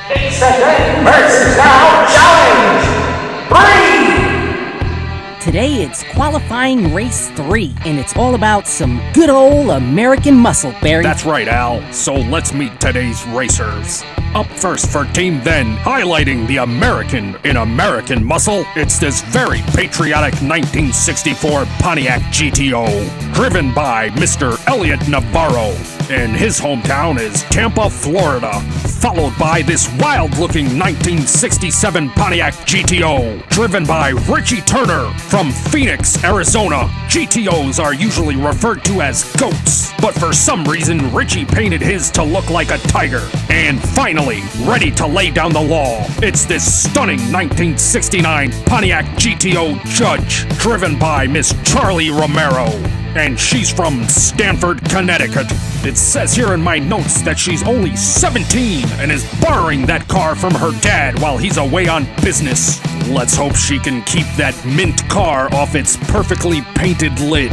It's the Dead versus Now Challenge! 3! Today it's qualifying race 3, and it's all about some good old American muscle, Barry. That's right, Al. So let's meet today's racers. Up first for Team Then, highlighting the American in American muscle, it's this very patriotic 1964 Pontiac GTO, driven by Mr. Elliot Navarro. And his hometown is Tampa, Florida, followed by this wild-looking 1967 Pontiac GTO, driven by Richie Turner from Phoenix, Arizona. GTOs are usually referred to as goats, but for some reason Richie painted his to look like a tiger. And finally, ready to lay down the law, it's this stunning 1969 Pontiac GTO Judge, driven by Miss Charlie Romero. And she's from Stamford, Connecticut. It says here in my notes that she's only 17 and is borrowing that car from her dad while he's away on business. Let's hope she can keep that mint car off its perfectly painted lid.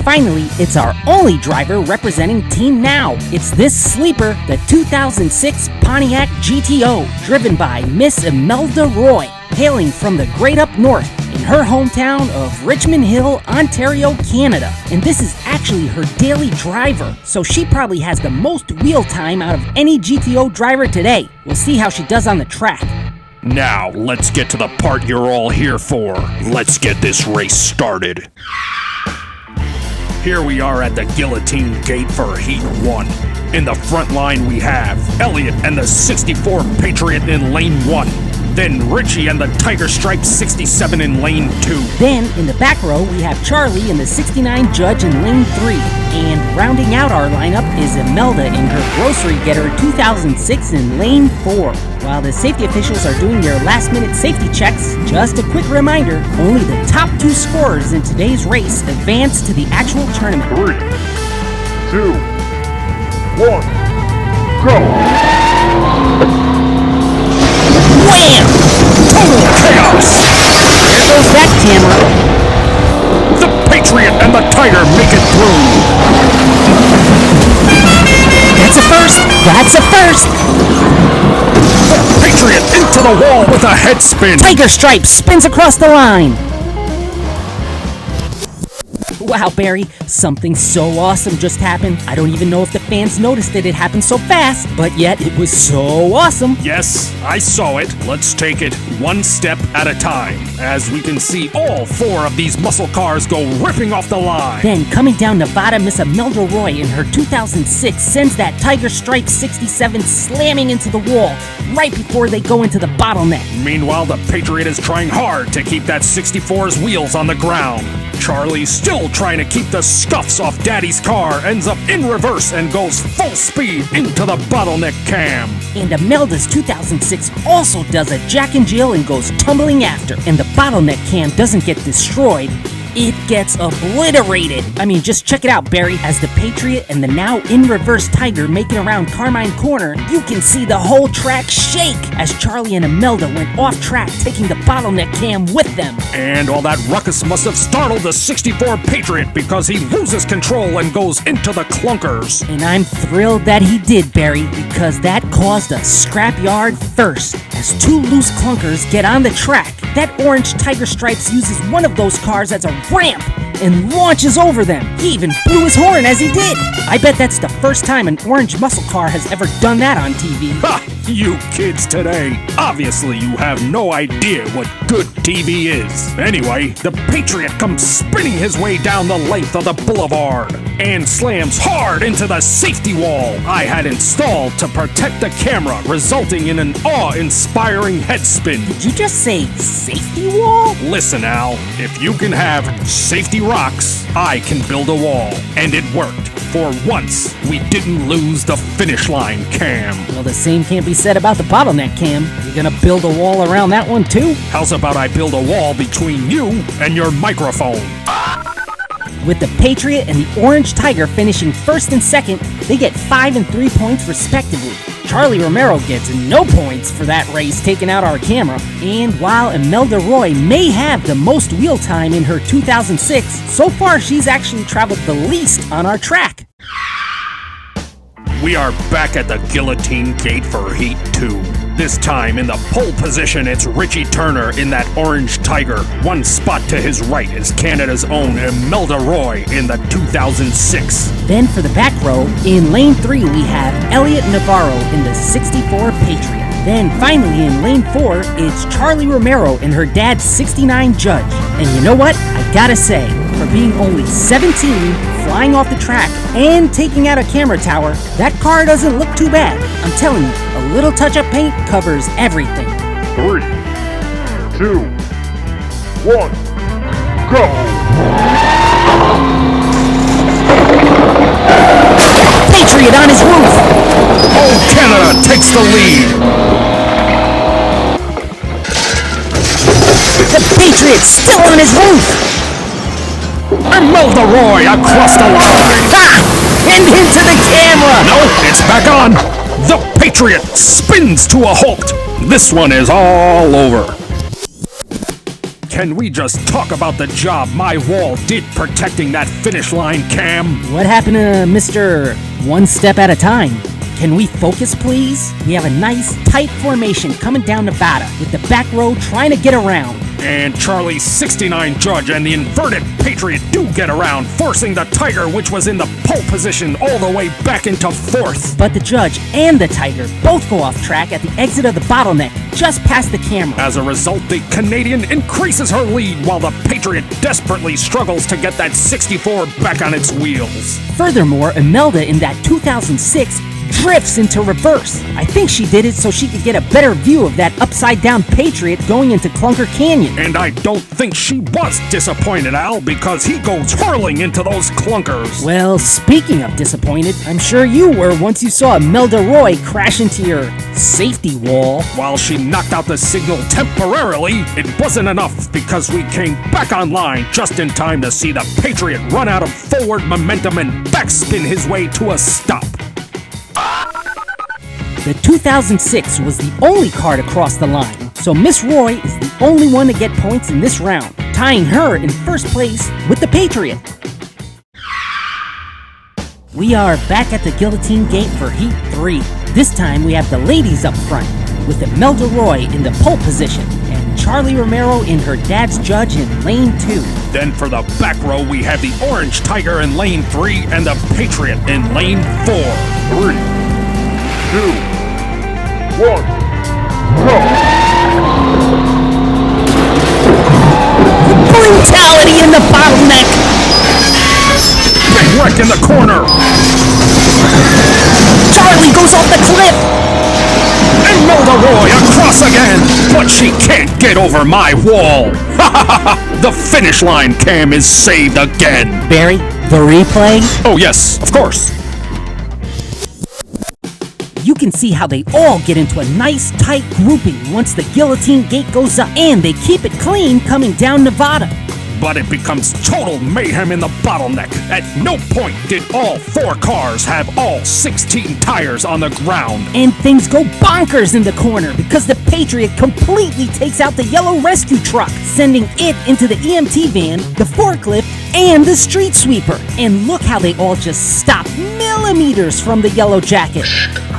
Finally, it's our only driver representing Team Now. It's this sleeper, the 2006 Pontiac GTO, driven by Miss Imelda Roy, hailing from the great up north in her hometown of Richmond Hill, Ontario, Canada. And this is actually her daily driver, so she probably has the most wheel time out of any GTO driver today. We'll see how she does on the track. Now, let's get to the part you're all here for. Let's get this race started. Here we are at the Guillotine Gate for Heat 1. In the front line we have Elliot and the 64 Patriot in Lane 1. Then Richie and the Tiger Stripe 67 in Lane 2. Then, in the back row, we have Charlie and the 69 Judge in Lane 3. And rounding out our lineup is Imelda in her Grocery Getter 2006 in Lane 4. While the safety officials are doing their last-minute safety checks, just a quick reminder, only the top 2 scorers in today's race advance to the actual tournament. 3, 2, 1, go! Wham! Total chaos! There goes that camera. The Patriot and the Tiger make it through. That's a first! That's a first! The Patriot into the wall with a head spin. Tiger Stripe spins across the line. Wow, Barry, something so awesome just happened. I don't even know if the fans noticed that it happened so fast, but yet it was so awesome. Yes, I saw it. Let's take it one step at a time. As we can see, all 4 of these muscle cars go ripping off the line. Then, coming down Nevada, Miss Imelda Roy in her 2006 sends that Tiger Stripe 67 slamming into the wall right before they go into the bottleneck. Meanwhile, the Patriot is trying hard to keep that 64's wheels on the ground. Charlie, still trying to keep the scuffs off Daddy's car, ends up in reverse and goes full speed into the bottleneck cam. And Imelda's 2006 also does a Jack and Jill and goes tumbling after. And the bottleneck cam doesn't get destroyed, it gets obliterated. I mean, just check it out, Barry. As the Patriot and the now in-reverse Tiger make it around Carmine Corner, you can see the whole track shake as Charlie and Imelda went off track, taking the bottleneck cam with them. And all that ruckus must have startled the 64 Patriot because he loses control and goes into the clunkers. And I'm thrilled that he did, Barry, because that caused a scrapyard first. As 2 loose clunkers get on the track, that orange Tiger Stripes uses one of those cars as a ramp and launches over them. He even blew his horn as he did. I bet that's the first time an orange muscle car has ever done that on TV. Ha! You kids today. Obviously you have no idea what good TV is. Anyway, the Patriot comes spinning his way down the length of the boulevard and slams hard into the safety wall I had installed to protect the camera, resulting in an awe-inspiring head spin. Did you just say safety wall? Listen, Al, if you can have safety rocks, I can build a wall. And it worked. For once, we didn't lose the finish line cam. Well, the same can't be said about the bottleneck cam. You gonna build a wall around that one too? How's about I build a wall between you and your microphone? With the Patriot and the Orange Tiger finishing first and second, they get 5 and 3 points respectively. Charlie Romero gets no points for that race, taking out our camera. And while Imelda Roy may have the most wheel time in her 2006, so far she's actually traveled the least on our track. We are back at the Guillotine Gate for Heat 2. This time in the pole position, it's Richie Turner in that orange Tiger. One spot to his right is Canada's own Imelda Roy in the 2006. Then for the back row, in lane 3 we have Elliot Navarro in the 64 Patriot. Then finally in lane 4, it's Charlie Romero in her dad's 69 Judge. And you know what? I gotta say, for being only 17, flying off the track, and taking out a camera tower, that car doesn't look too bad. I'm telling you, a little touch-up paint covers everything. 3, 2, 1, go! Patriot on his roof! Oh, Canada takes the lead! The Patriot's still on his roof! Imelda Roy across the line! Ah! And into the camera! No, it's back on! The Patriot spins to a halt! This one is all over. Can we just talk about the job my wall did protecting that finish line, Cam? What happened to Mr. One Step at a Time? Can we focus, please? We have a nice, tight formation coming down Nevada with the back row trying to get around. And Charlie's 69 Judge and the inverted Patriot do get around, forcing the Tiger, which was in the pole position, all the way back into 4th. But the Judge and the Tiger both go off track at the exit of the bottleneck, just past the camera. As a result, the Canadian increases her lead while the Patriot desperately struggles to get that 64 back on its wheels. Furthermore, Imelda in that 2006 drifts into reverse. I think she did it so she could get a better view of that upside-down Patriot going into Clunker Canyon. And I don't think she was disappointed, Al, because he goes hurling into those clunkers. Well, speaking of disappointed, I'm sure you were once you saw Imelda Roy crash into your safety wall. While she knocked out the signal temporarily, it wasn't enough because we came back online just in time to see the Patriot run out of forward momentum and backspin his way to a stop. The 2006 was the only car to cross the line, so Miss Roy is the only one to get points in this round, tying her in first place with the Patriot. We are back at the Guillotine Gate for Heat 3. This time we have the ladies up front, with Imelda Roy in the pole position, and Charlie Romero in her dad's Judge in lane 2. Then for the back row, we have the Orange Tiger in lane 3 and the Patriot in lane 4. 3, 2, 1, go! Brutality in the bottleneck! Big wreck in the corner! Charlie goes off the cliff! Imelda Roy across again! But she can't get over my wall! The finish line, Cam, is saved again! Barry, the replay? Oh yes, of course! You can see how they all get into a nice tight grouping once the Guillotine Gate goes up, and they keep it clean coming down Nevada. But it becomes total mayhem in the bottleneck. At no point did all 4 cars have all 16 tires on the ground. And things go bonkers in the corner because the Patriot completely takes out the yellow rescue truck, sending it into the EMT van, the forklift, and the street sweeper. And look how they all just stop millimeters from the yellow jacket.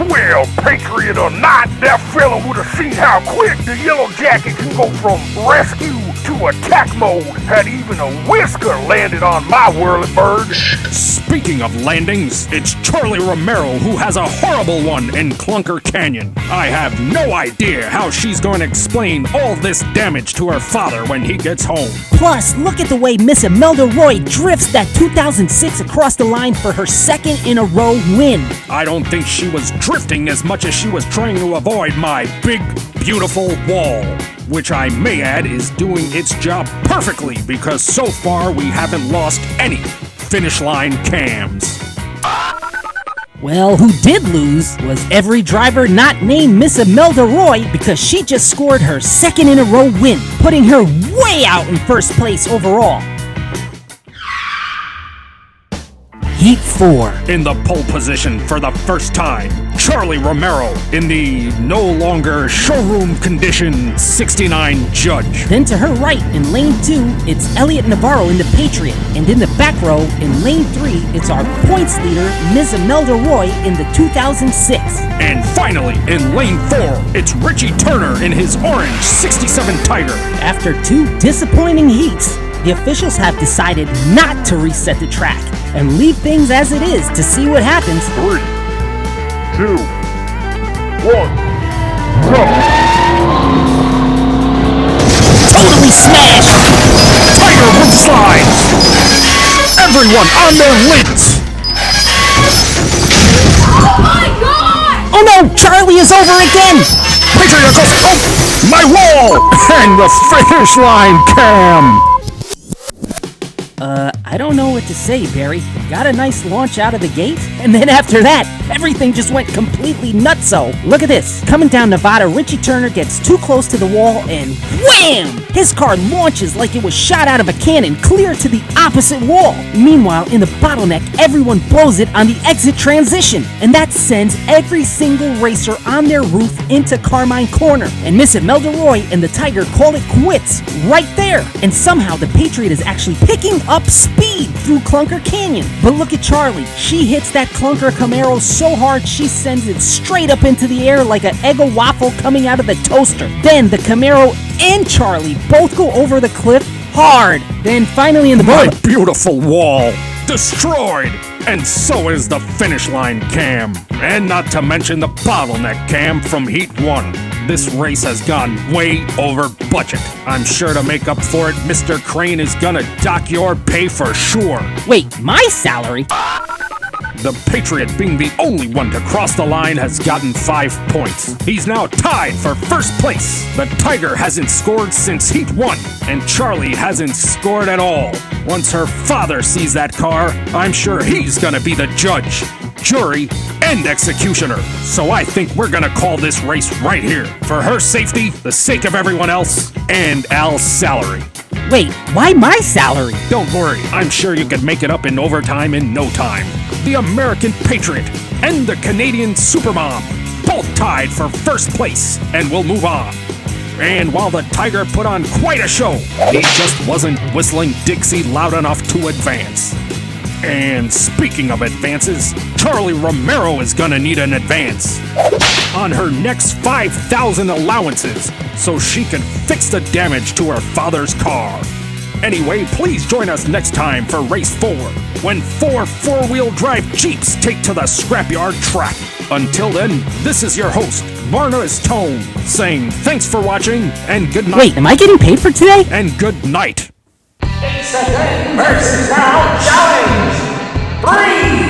Well, Patriot or not, that fella would have seen how quick the Yellow Jacket can go from rescue to attack mode had even a whisker landed on my whirlybird. Speaking of landings, it's Charlie Romero who has a horrible one in Clunker Canyon. I have no idea how she's going to explain all this damage to her father when he gets home. Plus, look at the way Miss Imelda Roy drifts that 2006 across the line for her second in a row win. I don't think she was drifting as much as she was trying to avoid my big, beautiful wall, which I may add is doing its job perfectly because so far we haven't lost any finish line cams. Well, who did lose was every driver not named Miss Imelda Roy because she just scored her second in a row win, putting her way out in first place overall. Heat 4. In the pole position for the first time, Charlie Romero in the no longer showroom condition 69 Judge. Then to her right, in lane 2, it's Elliot Navarro in the Patriot. And in the back row, in lane 3, it's our points leader, Ms. Imelda Roy in the 2006. And finally, in lane 4, it's Richie Turner in his orange 67 Tiger. After 2 disappointing heats, the officials have decided not to reset the track and leave things as it is to see what happens. 3, 2, 1, go! Totally smashed! Tiger roof slides! Everyone on their lids! Oh my God! Oh no, Charlie is over again! Patriot goes, oh, my wall! And the finish line cam! I don't know what to say, Barry. Got a nice launch out of the gate, and then after that, everything just went completely nutso. Look at this. Coming down Nevada, Richie Turner gets too close to the wall, and wham! His car launches like it was shot out of a cannon, clear to the opposite wall. Meanwhile, in the bottleneck, everyone blows it on the exit transition, and that sends every single racer on their roof into Carmine Corner. And Miss Imelda Roy and the Tiger call it quits right there. And somehow the Patriot is actually picking up speed through Clunker Canyon. But look at Charlie. She hits that Clunker Camaro so hard she sends it straight up into the air like an Eggo waffle coming out of the toaster. Then the Camaro and Charlie both go over the cliff hard. Then finally in the My boat. beautiful wall destroyed! And so is the finish line cam. And not to mention the bottleneck cam from Heat 1. This race has gone way over budget. I'm sure to make up for it, Mr. Crane is gonna dock your pay for sure. Wait, my salary? The Patriot, being the only one to cross the line, has gotten 5 points. He's now tied for first place. The Tiger hasn't scored since Heat 1, and Charlie hasn't scored at all. Once her father sees that car, I'm sure he's gonna be the judge, jury, and executioner. So I think we're gonna call this race right here. For her safety, the sake of everyone else, and Al's salary. Wait, why my salary? Don't worry, I'm sure you can make it up in overtime in no time. The American Patriot and the Canadian Supermom, both tied for first place, and we'll move on. And while the Tiger put on quite a show, he just wasn't whistling Dixie loud enough to advance. And speaking of advances, Charlie Romero is gonna need an advance on her next 5,000 allowances so she can fix the damage to her father's car. Anyway, please join us next time for Race 4, when 4 four-wheel drive Jeeps take to the Scrapyard track. Until then, this is your host, Marna's Tone, saying thanks for watching, and good night. Wait, am I getting paid for today? And good night. It's a 10 versus now challenge. 3,